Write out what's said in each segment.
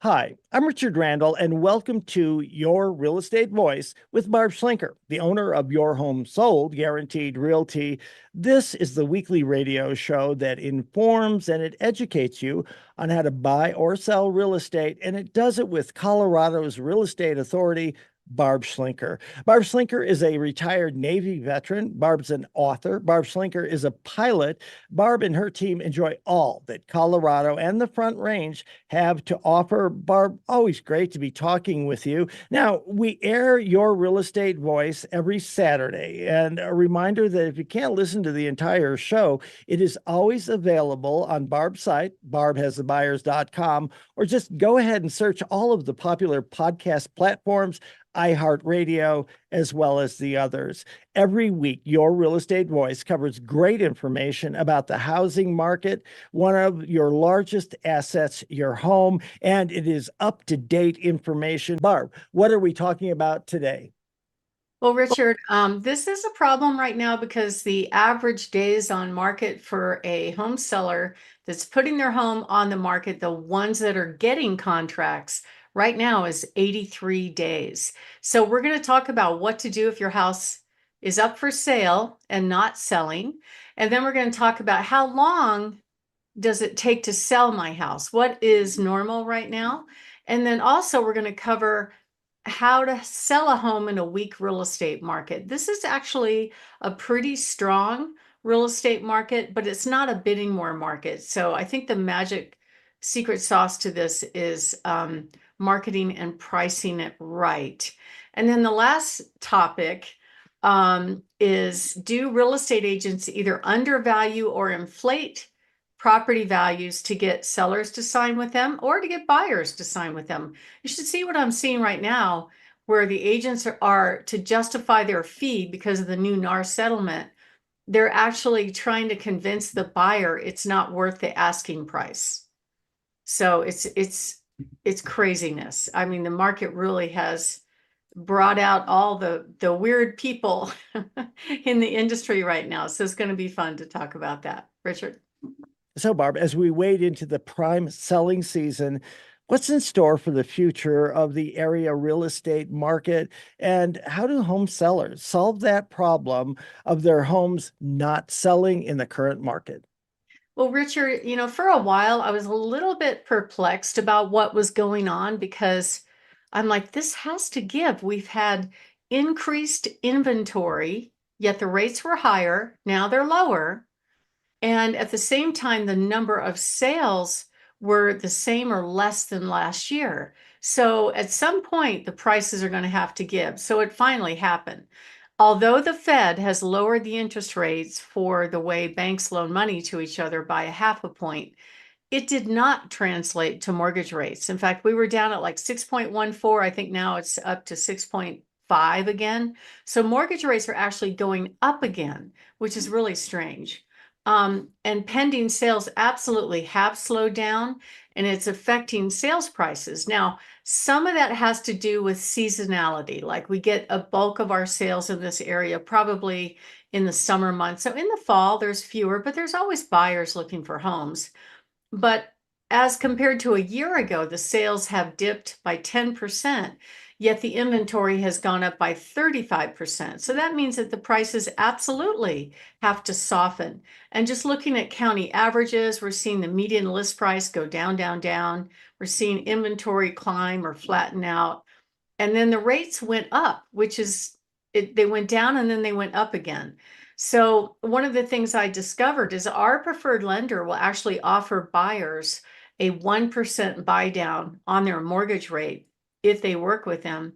Hi, I'm Richard Randall, and welcome to Your Real Estate Voice with Barb Schlinker, the owner of Your Home Sold Guaranteed Realty. This is the weekly radio show that informs and it educates you on how to buy or sell real estate, and it does it with Colorado's Real Estate Authority, Barb Schlinker. Barb Schlinker is a retired Navy veteran. Barb's an author. Barb Schlinker is a pilot. Barb and her team enjoy all that Colorado and the Front Range have to offer. Barb, always great to be talking with you. Now, we air Your Real Estate Voice every Saturday. And a reminder that if you can't listen to the entire show, it is always available on Barb's site, barbhasthebuyers.com, or just go ahead and search all of the popular podcast platforms, iHeartRadio, as well as the others. Every week, Your Real Estate Voice covers great information about the housing market, one of your largest assets, your home, and it is up-to-date information. Barb, what are we talking about today? Well, Richard, this is a problem right now because the average days on market for a home seller that's putting their home on the market, the ones that are getting contracts right now, is 83 days. So we're going to talk about what to do if your house is up for sale and not selling. And then we're going to talk about how long does it take to sell my house? What is normal right now? And then also we're going to cover how to sell a home in a weak real estate market. This is actually a pretty strong real estate market, but it's not a bidding war market. So I think the magic secret sauce to this is marketing and pricing it right. And then the last topic is, do real estate agents either undervalue or inflate property values to get sellers to sign with them or to get buyers to sign with them? You should see what I'm seeing right now, where the agents are to justify their fee because of the new NAR settlement. They're actually trying to convince the buyer it's not worth the asking price. So it's craziness. I mean, the market really has brought out all the weird people in the industry right now. So it's going to be fun to talk about that. Richard. So, Barb, as we wade into the prime selling season, what's in store for the future of the area real estate market? And how do home sellers solve that problem of their homes not selling in the current market? Well, Richard, for a while I was a little bit perplexed about what was going on because I'm like, this has to give. We've had increased inventory, yet the rates were higher. Now they're lower. And at the same time, the number of sales were the same or less than last year. So at some point, the prices are going to have to give. So it finally happened. Although the Fed has lowered the interest rates for the way banks loan money to each other by a half a point, it did not translate to mortgage rates. In fact, we were down at like 6.14. I think now it's up to 6.5 again. So mortgage rates are actually going up again, which is really strange. And pending sales absolutely have slowed down, and it's affecting sales prices. Now, some of that has to do with seasonality. Like, we get a bulk of our sales in this area probably in the summer months. So in the fall, there's fewer, but there's always buyers looking for homes. But as compared to a year ago, the sales have dipped by 10%, yet the inventory has gone up by 35%. So that means that the prices absolutely have to soften. And just looking at county averages, we're seeing the median list price go down, down, down. We're seeing inventory climb or flatten out. And then the rates went up, which is, they went down and then they went up again. So one of the things I discovered is our preferred lender will actually offer buyers a 1% buy down on their mortgage rate if they work with them,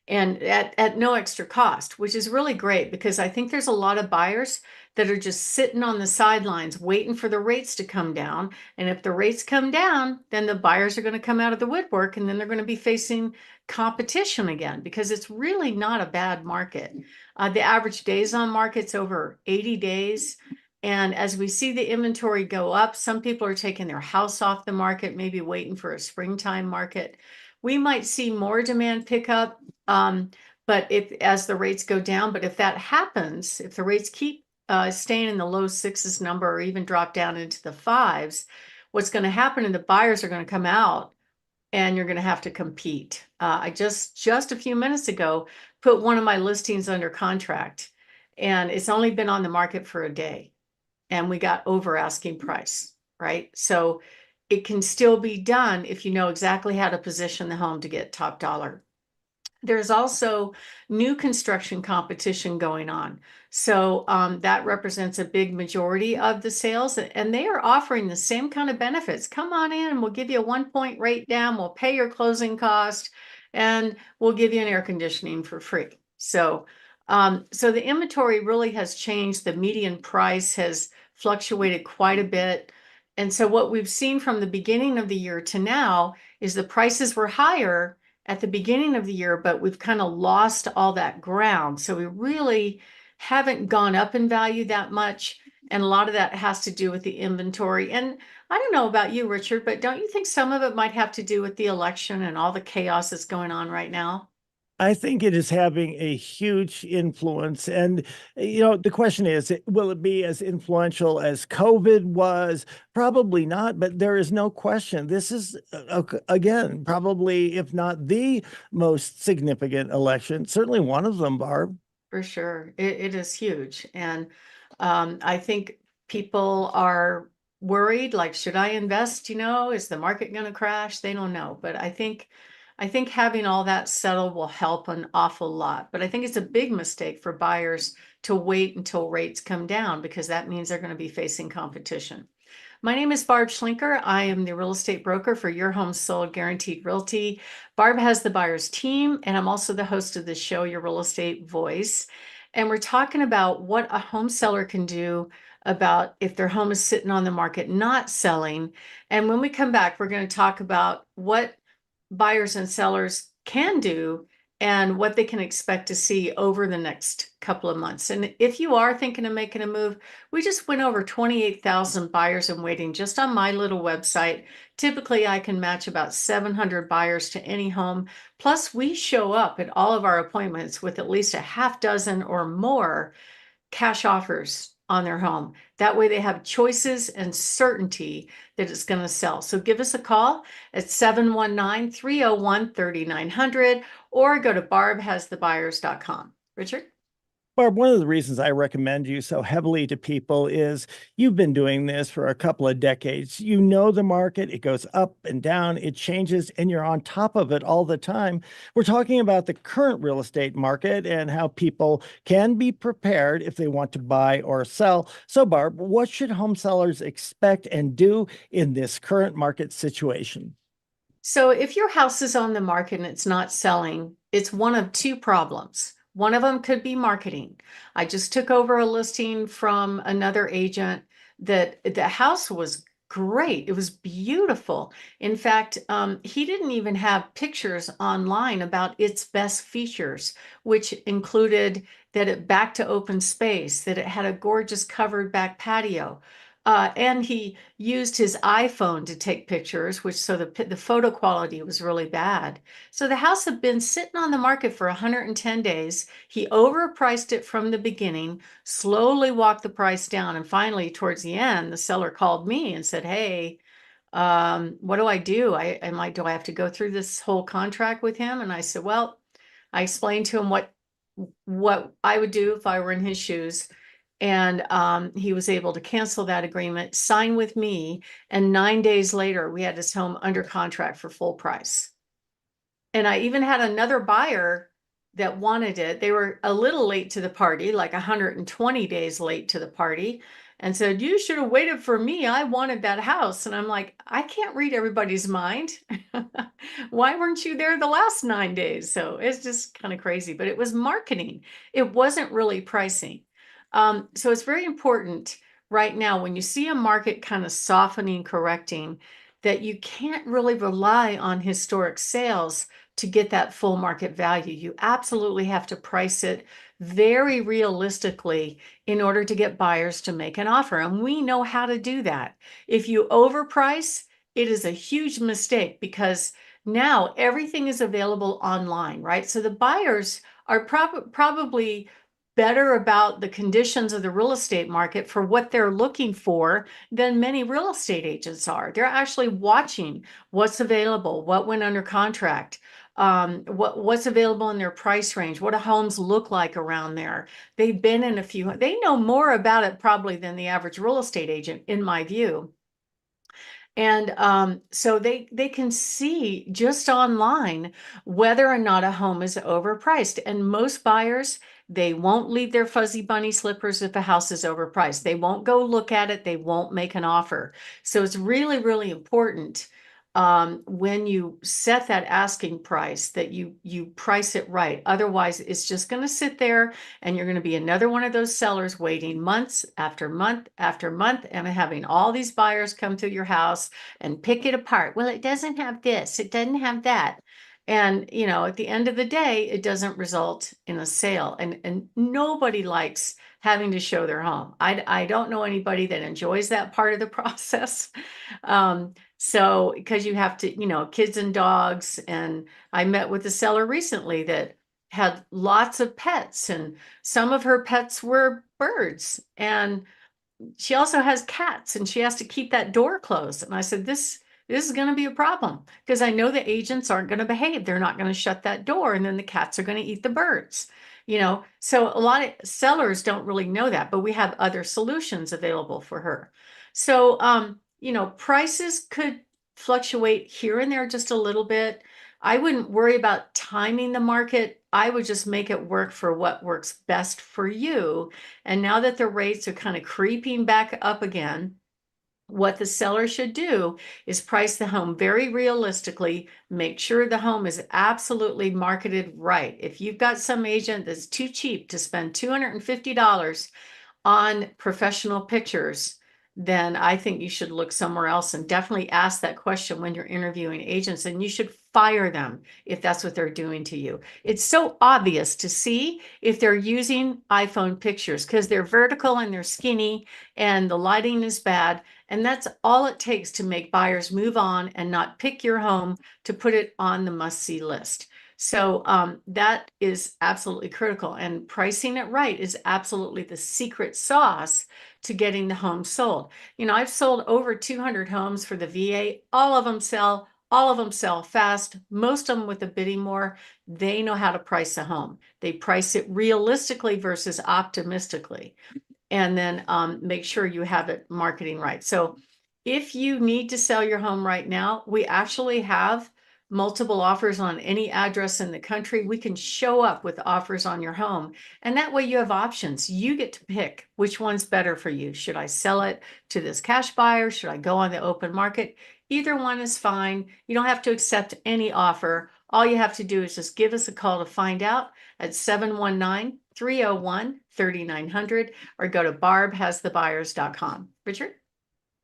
and at no extra cost, which is really great because I think there's a lot of buyers that are just sitting on the sidelines waiting for the rates to come down. And if the rates come down, then the buyers are going to come out of the woodwork, and then they're going to be facing competition again because it's really not a bad market. The average days on market's over 80 days. And as we see the inventory go up, some people are taking their house off the market, maybe waiting for a springtime market. We might see more demand pick up, but as the rates go down. But if that happens, if the rates keep staying in the low sixes number or even drop down into the fives, what's going to happen is the buyers are going to come out and you're going to have to compete. I just a few minutes ago put one of my listings under contract, and it's only been on the market for a day, and we got over asking price, right? So it can still be done if you know exactly how to position the home to get top dollar. There's also new construction competition going on. So that represents a big majority of the sales, and they are offering the same kind of benefits. Come on in, we'll give you a 1 point rate down, we'll pay your closing cost, and we'll give you an air conditioning for free. So the inventory really has changed. The median price has fluctuated quite a bit. And so what we've seen from the beginning of the year to now is the prices were higher at the beginning of the year, but we've kind of lost all that ground. So we really haven't gone up in value that much. And a lot of that has to do with the inventory. And I don't know about you, Richard, but don't you think some of it might have to do with the election and all the chaos that's going on right now? I think it is having a huge influence. And, the question is, will it be as influential as COVID was? Probably not, but there is no question. This is, again, probably, if not the most significant election, certainly one of them, Barb. For sure. It is huge. And I think people are worried, like, should I invest? Is the market going to crash? They don't know. But I think having all that settled will help an awful lot. But I think it's a big mistake for buyers to wait until rates come down, because that means they're going to be facing competition. My name is Barb Schlinker. I am the real estate broker for Your Home Sold Guaranteed Realty. Barb has the buyer's team, and I'm also the host of the show, Your Real Estate Voice. And we're talking about what a home seller can do about if their home is sitting on the market not selling. And when we come back, we're going to talk about what buyers and sellers can do and what they can expect to see over the next couple of months. And if you are thinking of making a move, we just went over 28,000 buyers in waiting just on my little website. Typically, I can match about 700 buyers to any home. Plus, we show up at all of our appointments with at least a half dozen or more cash offers on their home. That way they have choices and certainty that it's going to sell. So give us a call at 719-301-3900 or go to barbhasthebuyers.com. Richard? Barb, one of the reasons I recommend you so heavily to people is you've been doing this for a couple of decades. You know the market, it goes up and down, it changes, and you're on top of it all the time. We're talking about the current real estate market and how people can be prepared if they want to buy or sell. So, Barb, what should home sellers expect and do in this current market situation? So if your house is on the market and it's not selling, it's one of two problems. One of them could be marketing. I just took over a listing from another agent that the house was great. It was beautiful. In fact, he didn't even have pictures online about its best features, which included that it backed to open space, that it had a gorgeous covered back patio. And he used his iPhone to take pictures, which so the photo quality was really bad. So the house had been sitting on the market for 110 days. He overpriced it from the beginning, slowly walked the price down, and finally, towards the end, the seller called me and said, "Hey, what do I do? Do I have to go through this whole contract with him?" And I said, "Well," I explained to him what I would do if I were in his shoes. And he was able to cancel that agreement, sign with me, and 9 days later, we had his home under contract for full price. And I even had another buyer that wanted it. They were a little late to the party, like 120 days late to the party, and said, "You should have waited for me. I wanted that house." And I'm like, I can't read everybody's mind. Why weren't you there the last 9 days? So it's just kind of crazy, but it was marketing. It wasn't really pricing. So it's very important right now when you see a market kind of softening, correcting, that you can't really rely on historic sales to get that full market value. You absolutely have to price it very realistically in order to get buyers to make an offer. And we know how to do that. If you overprice, it is a huge mistake because now everything is available online, right? So the buyers are probably better about the conditions of the real estate market for what they're looking for than many real estate agents are. They're actually watching what's available, what went under contract, what's available in their price range, what do homes look like around there. They've been in a few, they know more about it probably than the average real estate agent, in my view. And so they can see just online whether or not a home is overpriced. And most buyers, they won't leave their fuzzy bunny slippers if a house is overpriced. They won't go look at it. They won't make an offer. So it's really, really important when you set that asking price that you price it right. Otherwise, it's just going to sit there and you're going to be another one of those sellers waiting months after month after month and having all these buyers come to your house and pick it apart. Well, it doesn't have this, it doesn't have that. And at the end of the day, it doesn't result in a sale. And nobody likes having to show their home. I don't know anybody that enjoys that part of the process. So because you have to, kids and dogs. And I met with a seller recently that had lots of pets, and some of her pets were birds. And she also has cats, and she has to keep that door closed. And I said, this is going to be a problem because I know the agents aren't going to behave. They're not going to shut that door, and then the cats are going to eat the birds. So a lot of sellers don't really know that, but we have other solutions available for her. So prices could fluctuate here and there just a little bit. I wouldn't worry about timing the market. I would just make it work for what works best for you. And now that the rates are kind of creeping back up again, what the seller should do is price the home very realistically, make sure the home is absolutely marketed right. If you've got some agent that's too cheap to spend $250 on professional pictures, then I think you should look somewhere else, and definitely ask that question when you're interviewing agents, and you should fire them if that's what they're doing to you. It's so obvious to see if they're using iPhone pictures because they're vertical and they're skinny and the lighting is bad. And that's all it takes to make buyers move on and not pick your home to put it on the must-see list. So that is absolutely critical, and pricing it right is absolutely the secret sauce to getting the home sold. I've sold over 200 homes for the VA. All of them sell fast. Most of them with a bidding war. They know how to price a home. They price it realistically versus optimistically, and then make sure you have it marketing right. So if you need to sell your home right now, we actually have multiple offers on any address in the country. We can show up with offers on your home. And that way you have options. You get to pick which one's better for you. Should I sell it to this cash buyer? Should I go on the open market? Either one is fine. You don't have to accept any offer. All you have to do is just give us a call to find out at 719-301-3900 or go to barbhasthebuyers.com. Richard?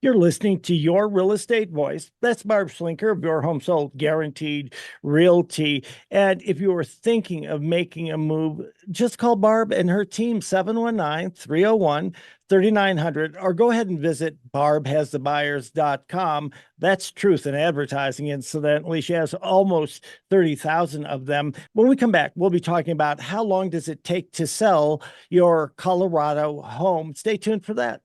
You're listening to Your Real Estate Voice. That's Barb Schlinker of Your Home Sold Guaranteed Realty. And if you are thinking of making a move, just call Barb and her team, 719-301-3900, or go ahead and visit barbhasthebuyers.com. That's truth in advertising. Incidentally, she has almost 30,000 of them. When we come back, we'll be talking about how long does it take to sell your Colorado home. Stay tuned for that.